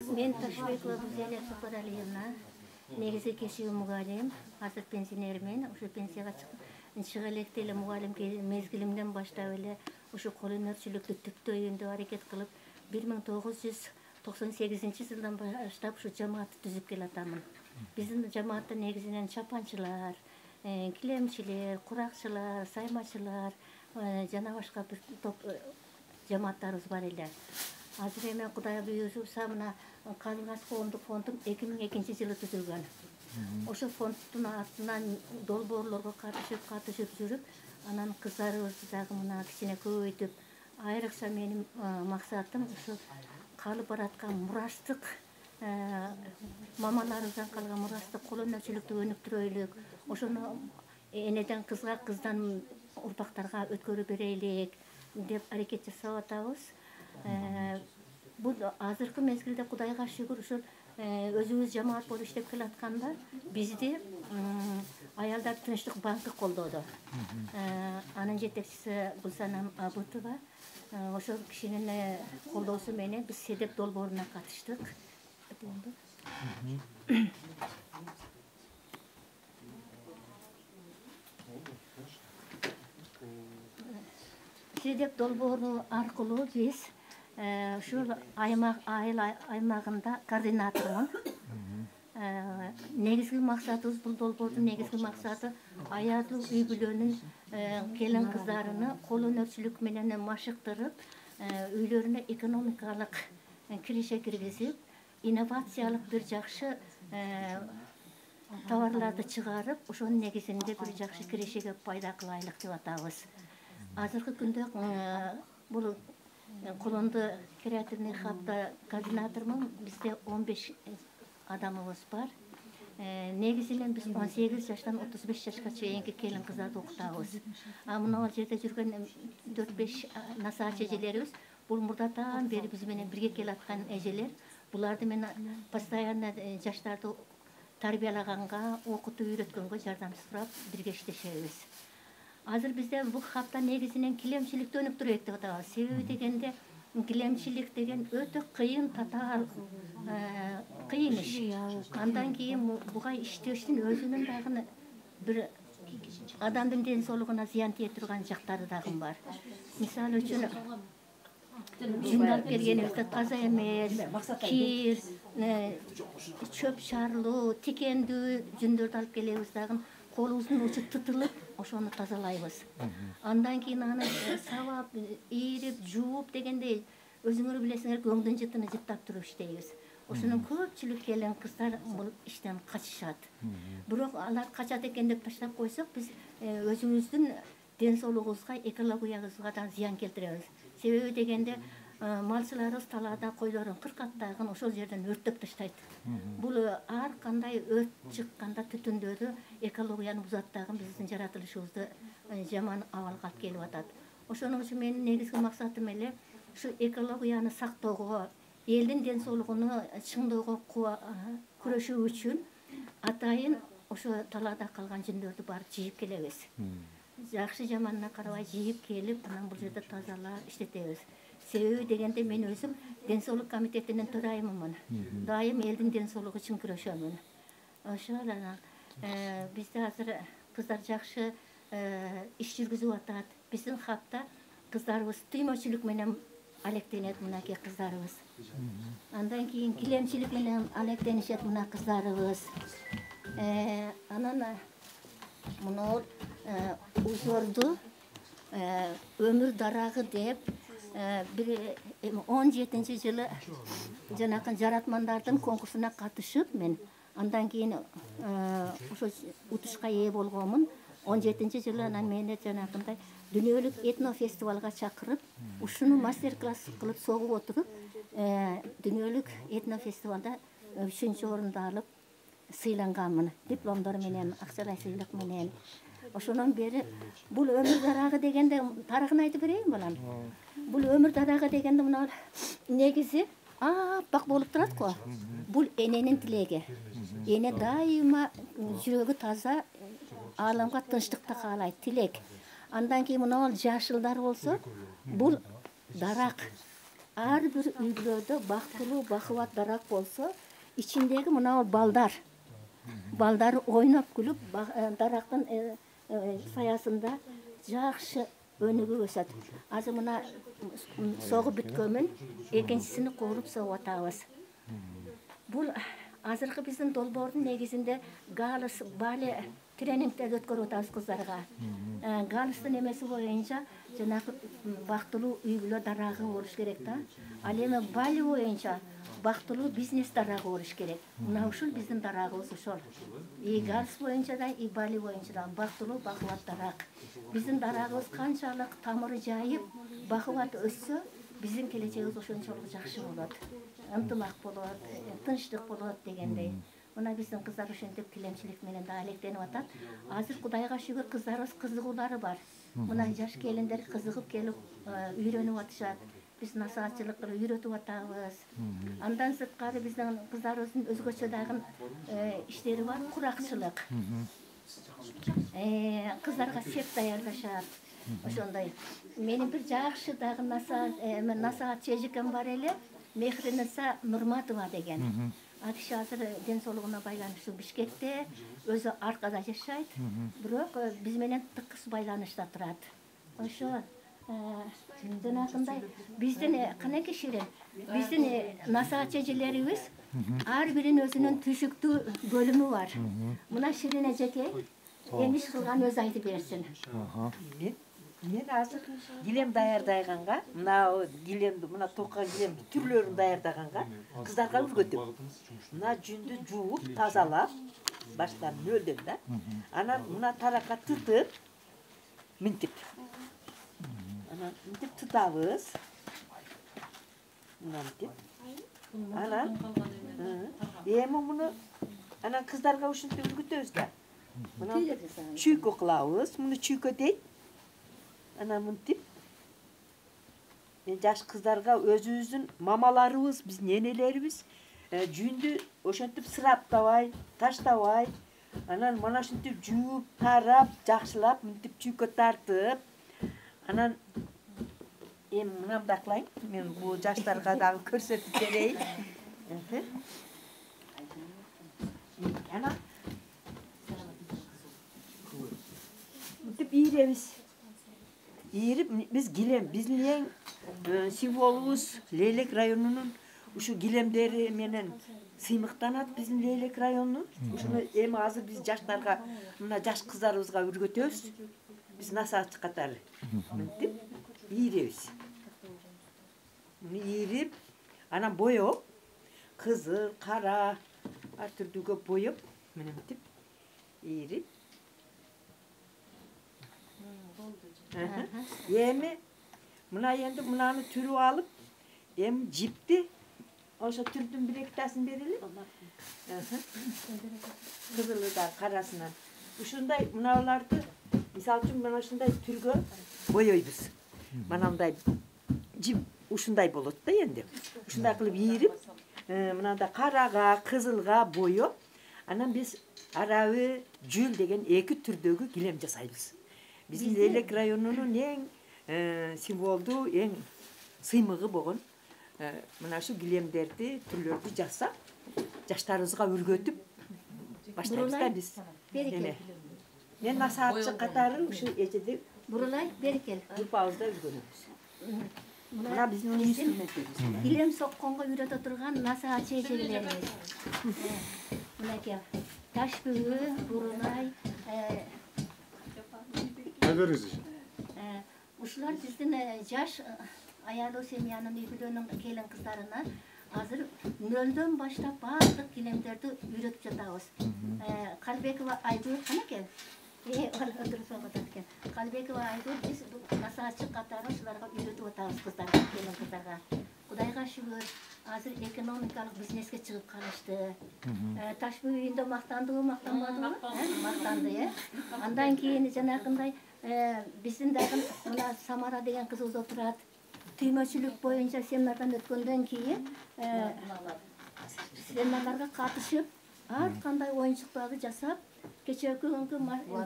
Мен Ташбекова Гүзелия Сапаралиевна, негізгі кешегі мұғалім, азыр пенсионермен, ұшы пенсияға шыға электелі мұғалім мезгілімден баштап эле ұшы қолөнерчілікті түптө үйүндө аракет кылып, 1998 жылдан баштап ушу жамаатты түзүп келатамын. Биздин жамаатта негизинен чапанчылар, килемчилер, куракчылар, саймачылар, жана башка бир топ жамааттарыбыз бар эле. Азыр эми Кудай буйруса мына Калыгас коомдук фондун 2002 жылы түзүлгөн. Ошо фонддун атынан долбоорлорго катышып жүрүп, анан кыздарыбызды дагы мына кичине көбөйтүп, айрыкча менин максатым ушу калып бараткан мурастык мамаларыбыздан калган мурастык колөнөрчүлүктү өнүктүрөйлүк. Ошону энеден кызга, кыздан урпактарга өткөрүп берейлик деп аракет жасап атабыз. Бул азыркы мезгилде Кудайга шүгүр ушул өзүбүз жамаат болуп иштеп келатканда бизди Аялдар тынчтык банкы колдоду. Анын жетекчиси Гүлсанам Абутова. Ошол кишинин колдоосу менен биз седеп долбооруна катыштык. Седеп долбоору аркылуу биз ушул аймагында координатормун. Негизги максатыбыз, бул долбоордун негизги максаты аярлуу үй бүлөнүн келин кыздарыны колөнөрчүлүк менен машыктырып, үйлөрүнө экономикалык киреше киргизип, инновациялык бир жакшы товарларды чыгарып, ошонун негизинде бир жакшы кирешеге пайда кылайлык деп атабыз. Азыркы күндө бул колонду креативный хабда координатормун, бизде 15 адамыбыз бар. Негизинен биз 18 жаштан 35 жашка чейинки келин кыздарды окутабыз. Мына жерде жүргөн 4-5 насаачы эжелерибиз бул мурдатан бери биз менен бирге келаткан эжелер. Буларды мен постоянно жаштарды тарбиялаганга, окутуп үйрөткөнгө жардам сурап бирге иштешебиз. Азыр бизде бул хапта негизинен килемчиликти өнүктүрөйт деп атабыз. Себеби дегенде килемчилик деген өтө кыйын, татаал, кыйын иш. Андан кийин буга иштештин өзүнүн дагы бир адамдын ден соолугуна зыян тие турган жактары дагы бар. Мисалы үчүн жүн алып келгенибизде таза эмес, кир, чөп чарлуу, тикендүү жүндөрдү алып келебиз дагы колубуздун учу тытылып, ошону тазалайбыз. Андан кийин аны сабап, ийрип, жууп дегендей, өзүңөр билесиңер, көңдүн жытын жыттап туруп иштейбиз. Ошонун көпчүлүк келин кыздар бул иштен качышат. Бирок алар качат экен деп таштап койсок, биз өзүбүздүн ден соолугубузга, экологиябызга да зыян келтиребиз. Себеби дегенде малчыларыбыз талаада койлорун кыркат дагы ошол жерден өрттөп таштайт. Бул ар кандай өрт чыкканда түтүндөрү экологияны бузат дагы, биздин жаратылышыбызды жаман абалга алып келип атат. Ошоның үчүн менин негизги максатым эле ушу экологияны сактоого, элдин ден соолугуну чыңдоого күрөшүү үчүн атайын ошо талаада калган жүндөрдү барып жыйып келебиз. Жакшы жаманына карабай жыйып келип, анан бул жерде тазалап иштетебиз. Себеби дегенде мен өзүм ден соолук комитетинин төрайымымын. Дайым элдин ден соолугу үчүн күрөшөмүн. Ошол бизде азыр кыздар жакшы иш жүргүзүп атат. Биздин хапта кыздарыбыз түймөчүлүк менен алектенет, мынакей кыздарыбыз. Андан кийин килемчилик менен алектенишет мына кыздарыбыз. Анан мына узорду өмүр дарагы деп 17 жылы жанакы жаратмандардын конкурсуна катышып мен андан кийин ошо утушка ээ болгонмун. 17 жылы анан мени жанакындай дүйнөлүк этно фестивалга чакырып, ушуну мастер-класс кылып согуп отуруп, дүйнөлүк этно фестивалда 3-орунду алып сыйланганмын. Дипломдор менен, акчалай сыйлык менен. Ошонон бери бул өмүр дарагы дегенде тарыхын айтып берейин балам. Бул өмүр дарагы дегенде мына негизи аппак болуп турат го. Бул эненин тилеги. Эне дайыма жүрөгү таза, ааламга тынчтыкты каалайт, тилек. Андан кийин мына жашылдар болсо, бул дарак. ар бир үйлөрдө бактылуу бакубат дарак болсо, ичиндеги мына балдар ойноп күлүп дарактын саясында жакшы өнүгүп өсөт. Азыр мына согуп бүткөнмүн, экинчисini кууруп согуп атабыз. Бул азыркы биздин долбоордун негизинде галс бали тренингдер өткөрүп атабыз кыздарга. Галстын эмеси боюнча жанагы бактылуу үй бүлө дарагы болуш керек да. Ал эми бали боюнча бактылуу бизнес дарагы болуш керек. Мына ушул биздин дарагыбыз ошол. И галс боюнча да, и бали боюнча да бактылуу бакубат дарак. Биздин дарагыбыз канчалык тамыры жайып, бакубат өссө, биздин келечегибиз ошончолук жакшы болот. Ынтымак болот, тынчтык болот дегендей. Мына биздин кыздар ошентип килемчилик менен да алектенип атат. Азыр Кудайга шүгүр кыздарыбыз кызыгуулары бар. Мына жаш келиндер кызыгып келип үйрөнүп атышат. Биз насаатчылык кылып үйрөтүп атабыз. Андан сырткары биздин кыздарыбыздын өзгөчө дагы иштери бар, куракчылык. Кыздарга сеп даярдашат. Ошондой. Менин бир жакшы дагы насаатчы эжекем бар эле, Мехриниса Нурматова деген. Ал киши азыр ден соолугуна байланыштуу Бишкекте, өзү аркада жашайт, бирок биз менен тыкыз байланышта турат. Ошо жанагындай биздин канеки ширин, биздин насаатчы эжелерибиз ар биринин өзүнүн түшүктүү бөлүмү бар. Мына Ширин эжеке эмиш кылган өзү айтып берсин. Мен азыр килем даярдайганга, мына токка килем түрлөрүн даярдаганга кыздарга үргөтөм. Мына жүндү жууп, тазалап, баштан нөлдөн да. Анан мына таракка тытып, минтип. Анан минтип тытабыз. Минтип. Анан эми муну анан кыздарга ушинтип үргөтөбүз да. Мына чүйкө кылабыз, муну чүйкө дейт. Ana mıntip, жаш кыздарга өзүбүздүн мамаларыбыз, биз ненелерибиз жүндү ошентип сыраптабай, таштабай, анан мына ушинтип жууп, тарап, жакшылап, мынтип чүйкө тартып, анан эми мындай кылайын, мен бул жаштарга дагы көрсөтүп берейин. Анан мынтип ийребиз. Ийрип биз килем, биздин эң символубуз Лейлек районунун ушу килемдери менен сыймыктанат биздин Лейлек районунун. Ушуну эми азыр биз жаштарга, мына жаш кыздарыбызга үргөтөбүз. Биз насаатчы катары. Мынтип ийребиз. Муну ийрип, анан боёп, кызыл, кара, ар түрдүүгө боёп, мынтип ийрип. Эми мына енді мынаны түрүп алып, эми жипти ошо түрдүн бир экитасын берели. Кызылы да карасынан. Ушундай мыналарды, мисалы үчүн мына ушундай түргө боёйбуз. Мынандай жип ушундай болот да энди. Ушундай кылып ийрип, мынандай карага, кызылга боёп, анан биз арабы, жүл деген эки түрдөгү килем жасайбыз. Биздин Лейлек районунун эң символдуу, эң сыймыгы болгон мына ушу килемдерди, түрлөрдү жасап, жаштарыбызга үргөтүп баштайбыз да биз. Мен насаатчы катары ушу эжеди бурулай берекел. Группабызда үргөнөбүз. Мына биздин инструменттерибиз. Килем сокконго үйрөтө турган насаатчы эжелерибиз. Мынакей Ташбүгү, бурулай, ушулар биздин жаш аялуу семьянын үй бүлөнүн келин кыздарына азыр нөлдөн баштап баардык килемдерди үйрөтүп жатабыз. Калбекова Айдур канеке? Отурсуп атат экен. Калбекова Айдур биз насаатчы катары ушуларга үйрөтүп атабыз кыздарга, келин кыздарга. Кудайга шүгүр, азыр экономикалык бизнеске чыгып калышты. Ташбү үйүндө мактандыбы, мактанбадыбы? Мактанды, Андан кийин жанагындай биздин дагы мына Самара деген кызыбыз отурат. Түймөчүлүк боюнча семинардан өткөндөн кийин семинарларга катышып, ар кандай оюнчуктарды жасап, кечээки күnkү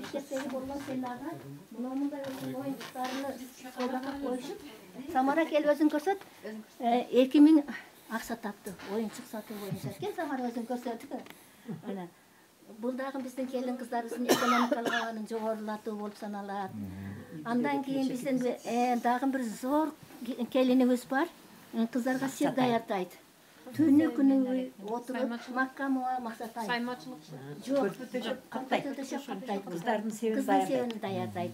Бишкектеги болгон семинарда мындай оюнчуктарды колдоп коюшуп, Самара кел өзүң көрсөт. 2000 акча тапты. Оюнчук сатуу боюнча. Кел Самара өзүң көрсөт. Ana. Бул дагы биздин келин кыздарыбыздын экономикалык абалын жогорулатуу болуп саналат. Андан кийин биздин дагы бир зор келинибиз бар. Кыздарга сер даярдайт. Түнү күнү отуруп маккамова Максатай. Саймачылык. Жок, каптайт. Кыздардын себин даярдайт.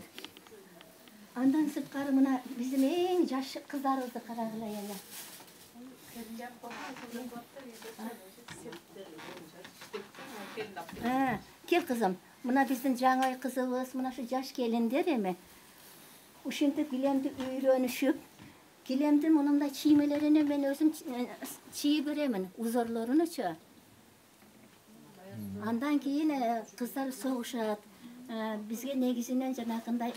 Андан сырткары мына биздин эң жаш кыздарыбызды карагыла эле. Кел кызым, мына биздин жаңы кызыбыз, мына шу жаш келиндер эми. Ушинтип килемди үйрөнүшүп, килемдин мындай чиймелерине мен өзүм чийип беремин, узорлорунучу. Андан кийин кыздар согушат. Бизге негизинен жанагындай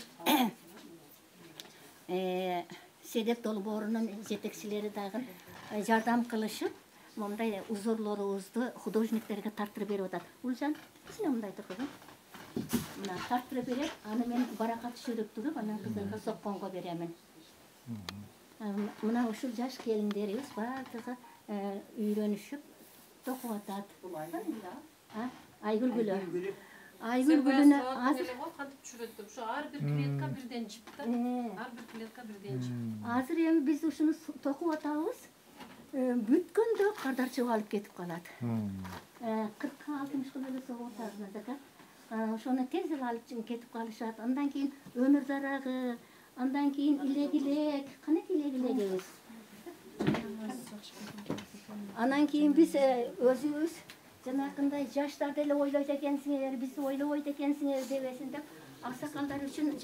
Седеп долбоорунун жетекчилери дагы жардам кылышып, мындай узорлорубузду художниктерге тартырып берип атат. Улжан, сен мындай тургун. Мына тартырып берет, аны мен баракат түшүрүп туруп, анан кыздарга сокконго беремин. Мына ушул жаш келиндерибиз бардыгы үйрөнүшүп токуп атат. Айгүл гүлү. Айгүл гүлүнө азыр кантип түшүрөт? Ушу ар бир клетка бирден жип да. Ар бир клетка бирден жип. Азыр эми биз ушуну токуп атабыз. Бүткөндө кардар чыгып алып кетип калат. 40-60 күн эле согуп атабыз. Ошону тез эле алып кетип калышат. Андан кийин өмүр дарагы, андан кийин илек-илек, канеки илек-илегибиз. Анан кийин биз өзүбүз жанакындай жаштарды эле ойлойт экенсиңер, бизди ойлобойт экенсиңер дебесин деп, аксакалдар үчүн